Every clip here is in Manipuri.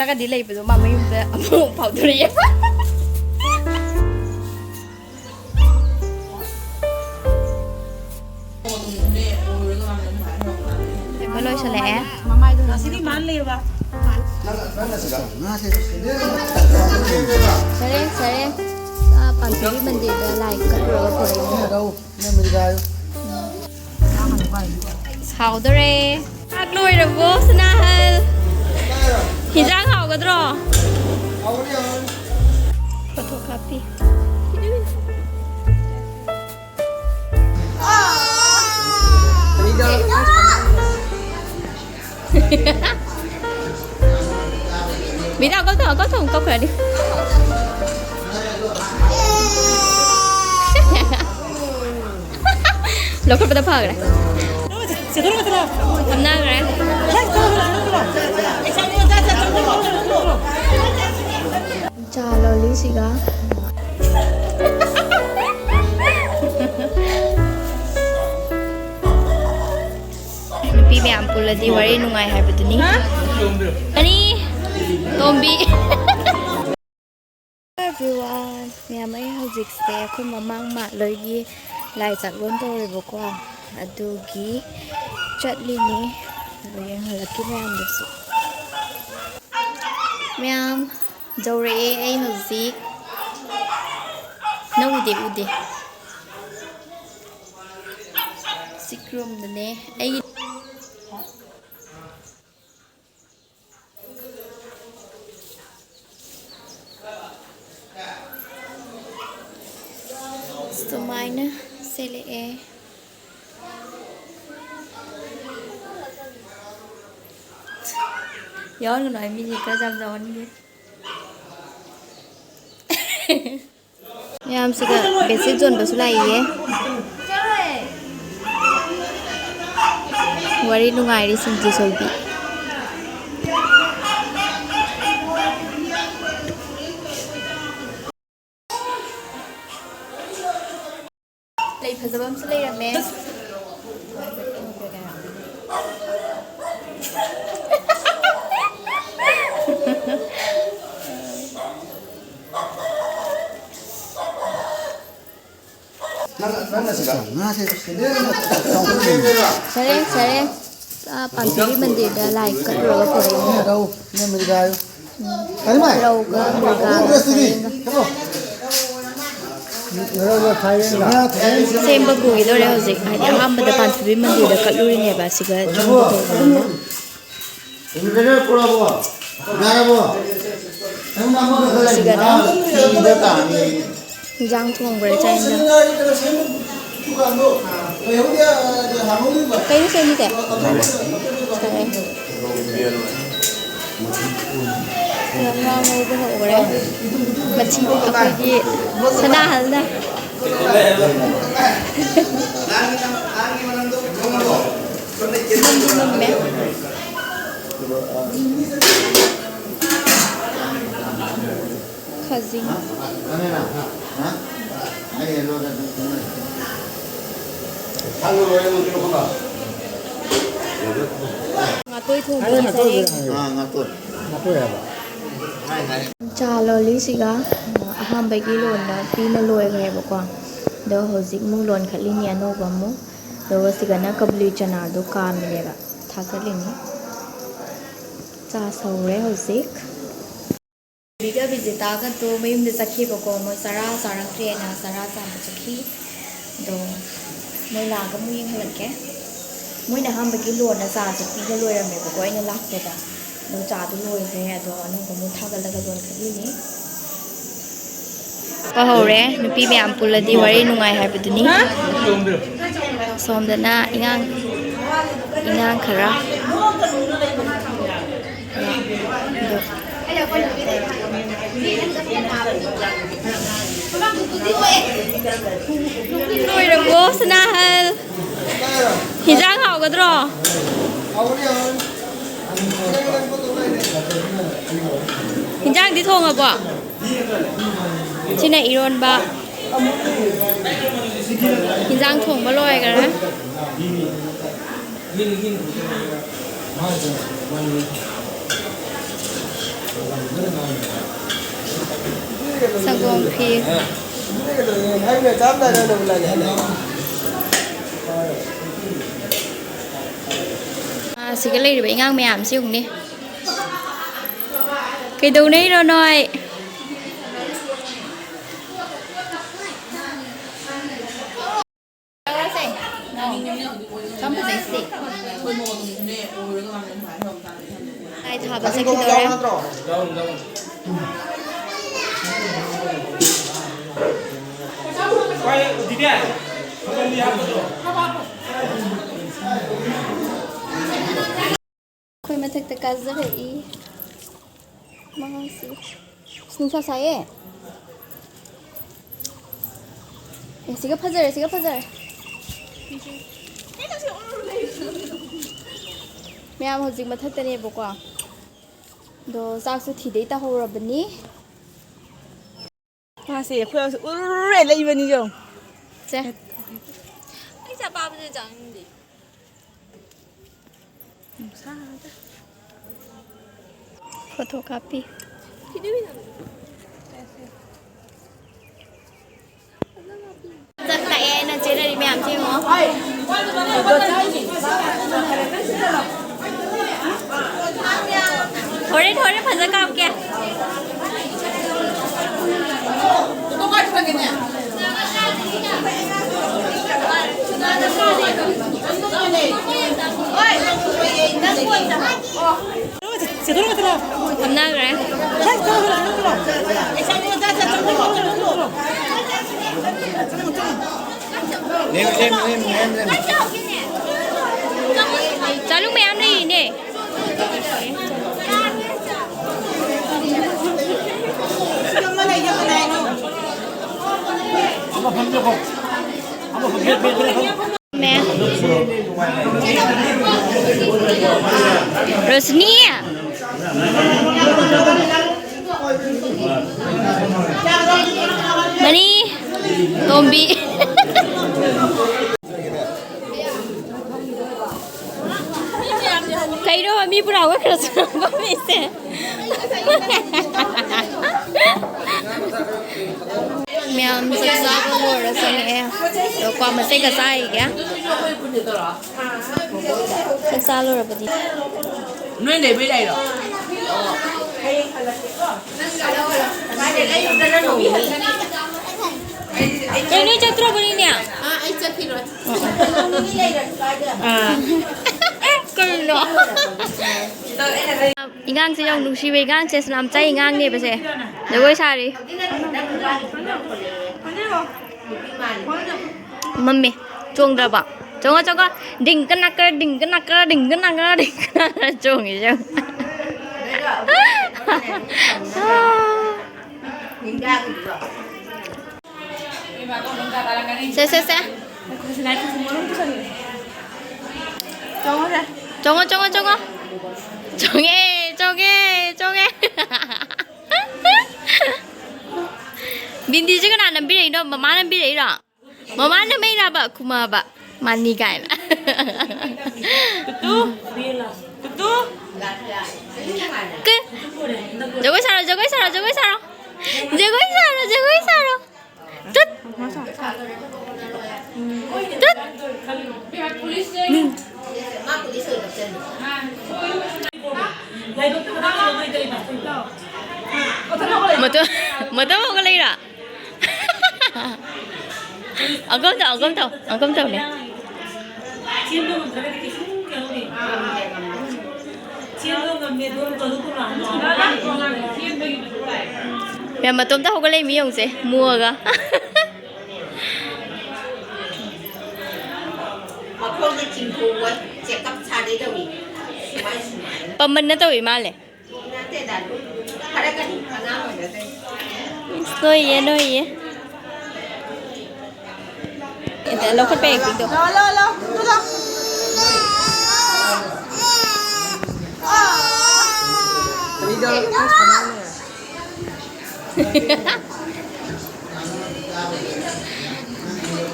ꯆꯠꯂꯒ ꯂꯩꯕꯗꯣ ꯃꯥ ꯃꯌꯨꯝꯗ ꯑꯃꯨꯛ ꯐꯥꯎꯗꯣꯔꯛꯑꯦ ꯂꯣꯏꯁꯜꯂꯛꯑꯦ ꯉꯁꯤꯗꯤ ꯃꯥꯟ ꯂꯩꯕ ꯁꯔꯦ ꯄꯥꯟꯊꯣꯏꯕꯤ ꯃꯟꯗꯤꯔꯗ ꯂꯥꯏ ꯀꯠꯂꯨꯔꯒ ꯄꯨꯔꯛꯏ ꯍꯥꯎꯗꯣꯔꯦ ꯆꯥꯛ ꯂꯣꯏꯔꯕꯣ ꯁꯅꯥꯍꯜ ꯍꯤꯟꯖꯥꯡ ꯍꯥꯎꯒꯗ꯭ꯔꯣ ꯐꯣꯇꯣ ꯀꯥꯞꯄꯤ Bida có thùng cốc rồi đi. Lo có bắt phở rồi. Hôm nay rồi. Chà lo lý gì cả. Nupi mẹ pula di wari nungai hai betul ni. Ani Tombi. Everyone, mẹ mấy hậu sẽ không mà mang mạ lời gì lại chặt luôn tôi vừa qua. Adugi chặt đi nè, rồi yang là cái mẹ được sự. Mẹ dâu rễ ai hậu dịch. Nấu ude. Sikrum đó nè, ai Sumana sele Yon nói mình có dám giòn đi Yam sih kan besi zon basulai ye Wari nungai di sini solbi Lấy phải giúp em lấy ra mẹ. Sering. Pantai mandir dah like kat luar Korea. Đâu, nên mình ra. Thấy mày. Đâu Same bagu itu dah hujik. Ada ham pada pantai mandir dah kat luar ni basi kat jumpa tu. Ini benar pura buat. Mana buat? Kamu nama kerja lagi. Ini dah kan. Jangan tuang bercakap dah. Kayu saya ni tak? Saya. Yang mau buat orang. Macam apa lagi? Senang hal dah. Mem. Kazing. Ngatoi thu bơi say. Ngatoi ya, Pak. Cha lo lý gì cả. Ham bay cái lồn là pin lôi cái bọc quang. Đó hồi dịch mua lồn khát linh nhà nô vào mua. Đó sĩ cái na kabli chana do cam này cả. Thà cái linh. Cha sầu rễ hồi dịch. Biga visita kan tu mayum de sakhi ko mo sarang kriya na sara sa sakhi do moi la ga mu ying halan ke moi na ham ba ki lo na sa sa pi ga lo ra me ko ai na lak te da do cha du lo re do anu ko mu tha ga la ga don khali ni pa ho re nu pi me am pula di wari nungai hai bu ni som da na ingang khara Rồi được bố Snahel Hijang haugadro Hijang đi thong apa Sini iron ba Hijang thong ba loi ka ra Sangong phi. Xí cái ly thì bị ngang mèm xíu đi. Cái đồ này rồi nói. Ai thả vào cái đồ đấy. quay đi đi không đi ăn Khôi mà thực tất cả rất là ý. Mang xí. Snooza 사이에. 시가 퍼즐, 시가 퍼즐. Mẹ hồi dịch mà thất tên bộ quả đồ sao sự thì đấy ta hồ rồi bên ní hoa sẽ khoe ui lấy bên đi không chứ anh chả ba bây giờ chẳng gì sao photocopy thì đi nào rất tại em là chế đây mẹ làm chi hả thôi đấy phải ra cam kìa hôm nay rồi Em. cho lúc mẹ ăn đi nè mẹ Rosni Mani Tombi Kayo đâu mà mi bữa nào cái rồi có mi xe mẹ rất sao có mua rồi sao nghe rồi qua mà xây cái sai kìa rất sao luôn rồi bà đi nơi này bên đây rồi đây này chắc rồi bên nè cười nó ingang sih yang nusi ingang saya selam cai ingang ni pasti jago sari mami chuông ra bak chuông ding cái nắc chuông gì chứ se 정해 Bindi chứ cái nào nằm biết đâu mà má nằm biết đó mà má nằm biết là bà kuma bà mani cái là tutu cái 저거 사러 뜻 mà tôi không có ly rồi ở gom tàu này mẹ mà tôm tao không có ly mỹ không gì mua cơ mình nó tôi bị mal này nói gì để lâu phát bè cũng được lo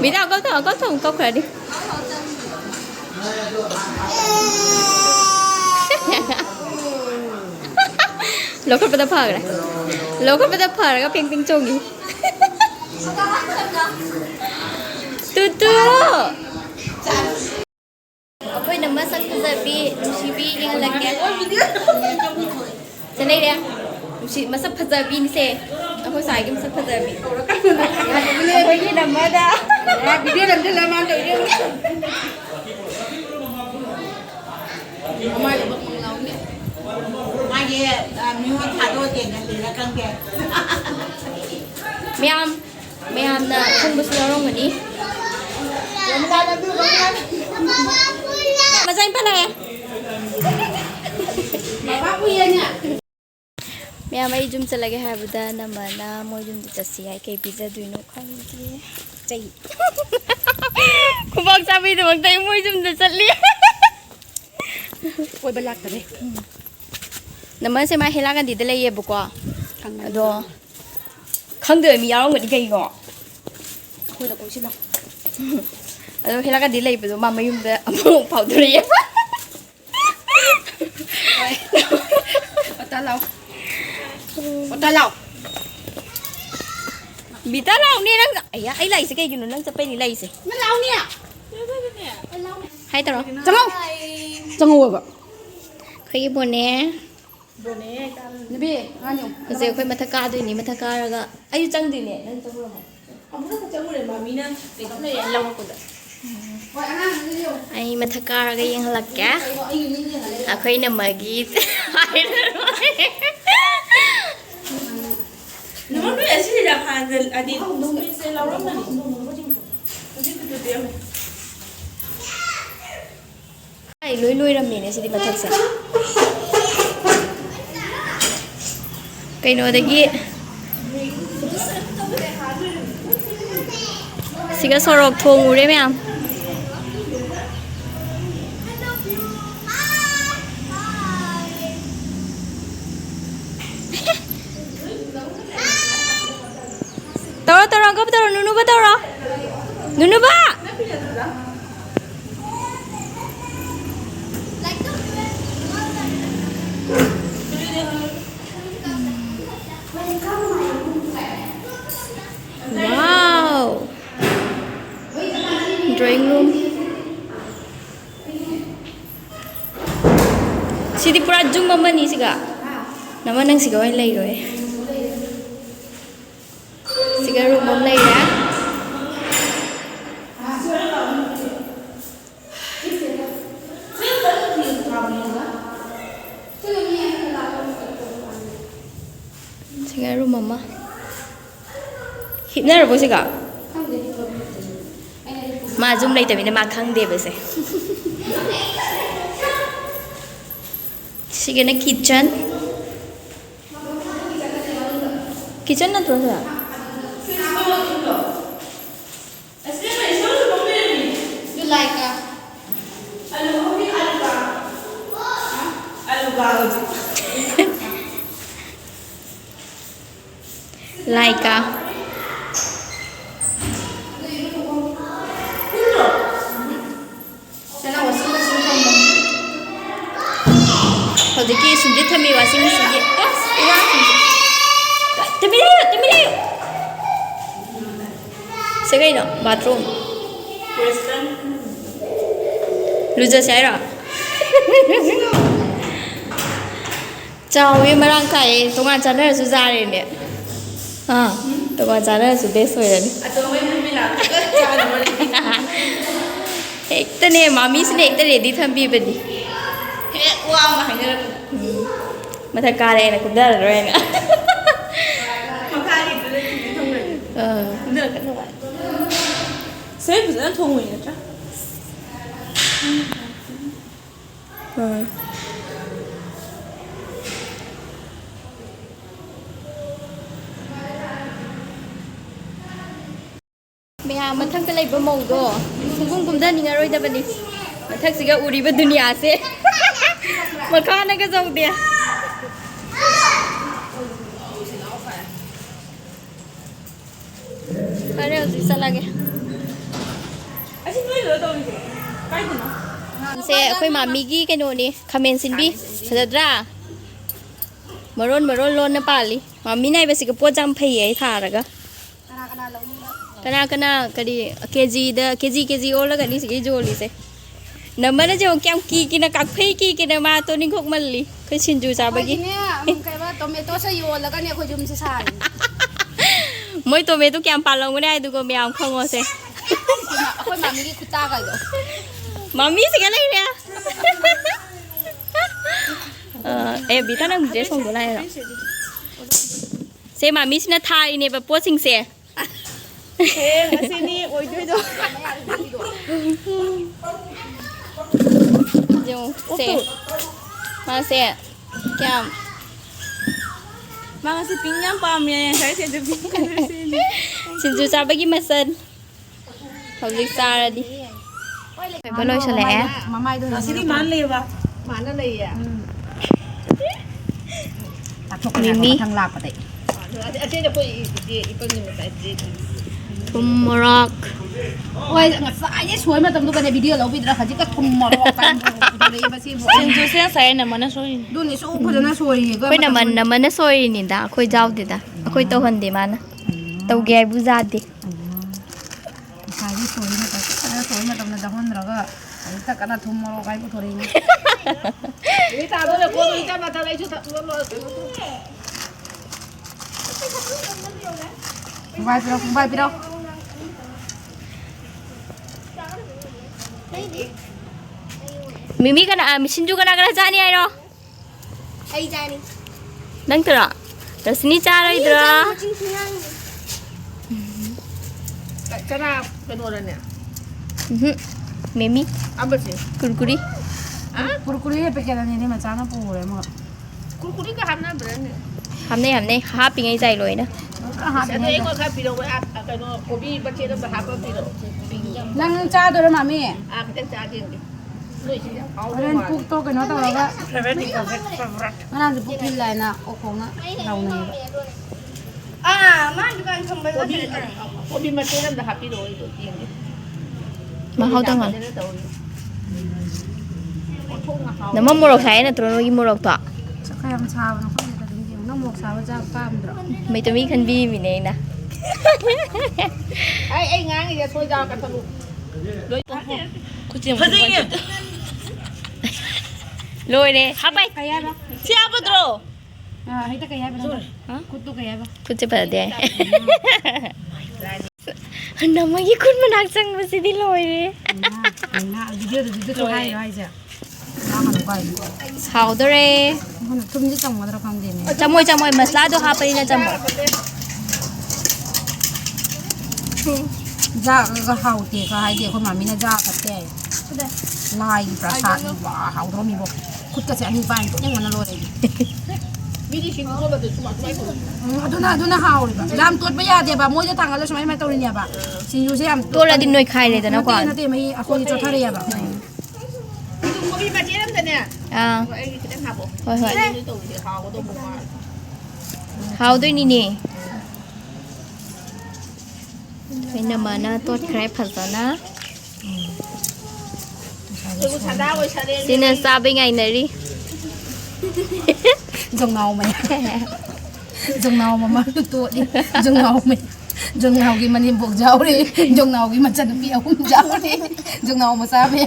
bị đau có thùng câu khỏe đi Lo kan pada phar lo kan pada phar ka ping ping chongi tutu apoy na masak pazabi nusibi yang lagya sanay dia nusi masak pazabi ni se apoy sai ke masak pazabi apoy ni namada video làm cho làm ăn tự nhiên mai là bật mông lâu nhỉ mai kia mình muốn thả đôi tiền thì là căng kẹt Ma'am na kung gusto nyo rong ni. Masayin pa lang eh. Ma'am ay zoom sa lagi habda naman na mo zoom dito siya kay pizza duino kanji. Chay. Kung bang sabi na wag tayo mo zoom dito sa liya. ôi balak tadi Naman si mahilangan dito lang yebo ko. Ado. Khangde mi yarong ngi kai ngo. thôi là cũng xin lỗi Ado hilangan dito lang yebo mama yung da amo powder ye. ta lâu ta lâu Bita lang ni nang ay lai sige yun nang sa pe ni lai se. nó lâu nè Hay taro. chẳng ngồi vậy Khơi bo ne. nó biết ăn nhiều Kasi khơi mathaka do ni mathaka raga. Ay chang din ne nang chang mo. ông rất là chẳng ngồi để mà mi nè để có này lâu còn đấy vậy ăn ăn nhiều Ay mathaka raga yang halakya. gọi anh như thế này Ako'y namagit. Ay naman ba sila lang handle adit sila lâu lắm này Ay luy rami ne sidi mathaksa. Kay no dagi. Siga sorok thong ure ma'am. Taro gap taro nunu ba taro? Nunu ba? Wow. Drawing room. Sidi pura jung mama ni siga. Nama nang siga wai lai rồi. Siga room mom lai ya. Siga room mama. Hipna rồi bố siga. Mà zoom đây tại vì mà khăng đẹp vậy. Sige na kitchen. Kitchen na to sa. you like Laika. Sana washing machine không mà Hojiki sumje thami washing machine ye. Ira. Tami le. Sige no bathroom. Luja saira. Chào em marang kai tongan chana su ja re ne. Ha, tongan chana su best hoy ni. à tôi mới biết là cha nó đi Ekta ne mami sne ekta ready thambi bani. wow mà hành ra Mathaka re na kudar re na. mà khai thì tôi lên thông rồi được cái thôi sếp rất thông minh rồi chắc Maya mathak ta lay ba mo do. Sunggung kumda ni ngaroi da bani. Mathak siga uri ba dunia se. Makha na ka jong dia. Are usi salage. à xin lỗi rồi tôi cái gì nó Se akhoi mami gi kaino ni khamen sin bi sadra. Maron lon na pali. Mami na ibasi ka po jam pay ay thara ka. Kana kadi kg ola kadi sige joli se. Naman na jo kyam ki na kak pay ki na ma to ning khok malli. Kai sinju sa bagi. Kai ba tomato sa yo la ka ne ko jum si sa. Moi tomato kyam palong ko dai du ko myam khong o se. Ko mami ki kuta ka do. Mami sige lai ne. Bita nang dress không có này rồi. Xem mà Miss nó thay này và post sinh xe. Sini oi doi do. Dùng xe. Mà xe. Kям. Mga si pingyan pa mi sai se de pingyan sini. Xin chú sao bagi masan. Học dịch xa ra đi. Phải bơi lôi sao lẽ. Mà mai thôi. Sini man le ba. Man na le ya. Mimi. Thằng lạc vậy. Thum morok. Ôi, phải chứ suối mà tầm tôi cái video lâu video là chỉ có thùng mỏ tan rồi bác sĩ bộ. Xin chú sẽ say nè mà nó sôi. Đun thì số phải nó suối. Khoi naman na soy ni da. Khoi jaw di da. Khoi to hon di mana. Tau gay bu za di. Phải chứ suối mà tầm nó dahon rồi cơ. Kita kena thùng mỏ cái bộ thôi. Ini tak boleh gua itu mata lagi tu tak boleh. Vai piro. Mimi kana Sinju kana jani ai ro. Ai jani. Nang tra. Rasni cha ro idra. Kena penuran ya. Mimi. Apa sih? Kurkuri. Kurkuri ya pekerjaan ini macam apa boleh mak? Kurkuri ke hamna berani? Hamne ha pingai jai loi na. Saya tu ikut kan piro cái nó kopi baca tu berapa piro? Nang cha tu mami. Kita cha dia ni. Orang puk tu cái nó tao là mana tu puk pilai na okong na lau na. Mana bukan kembali lagi. Kopi macam tu berapa piro itu dia ni. Mà hao tang ngon. Naman morok sai na trono gi morok to. Chắc cái em sao nó không được đúng nó một sao ra pam rồi. Mấy tụi mình khăn vi vì này nè. Ai ngang thì thôi ra cái thằng Cô chị mà Lôi nè, hấp bay. siapa tuh? Hay ta kaya ba? Ha? Kutu kaya ba? Kutu pa de. Naman gi kun managsang mo si di lôi nè. Na, video to hay rồi chứ. Hao đó re. Tum ji chong madra kham de ne. Chamoy masla do ha pa rin na chamoy. Ja ga hau te ka hai de ko mami na ja ka te. Lai prasad wa hau ro mi bo. Kut ka se ani ban to yang mana lo de. Video sing ko ba de suma mai ko. Aduna hau ba. Lam tot ba ya de ba mo ja tang ala sumai mai to ri nya ba. Sin yu se am To là din noi khai le da na kwa. Na te mai a ko ni cho thare ya ba. Ko bi ba je lam de ne. Ai ki den ha bo. Hoi hoi. Ni to de hau ko to mo ma. Haoด้วยนี่นี่เป็นนานะตัวแครบผัดนะ สินะซาเป็นไงนะดิ Dòng nào mày dòng nào mà tụi đi dòng nào mày dòng nào cái mà niệm buộc giáo đi dòng nào cái mà chân bị ông giáo đi dòng nào mà sao vậy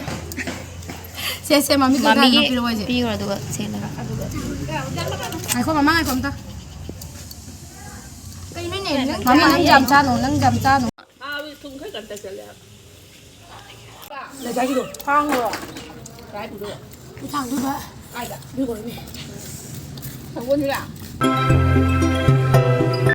xe mà mình mami cái rồi gì pi rồi tụi xe là ai không mà mang ai không ta mami nang jam cha nó thùng khách gần tay chân là cái gì được thang rồi cái gì được thang thôi ba ai đã đưa rồi thằng quân như nào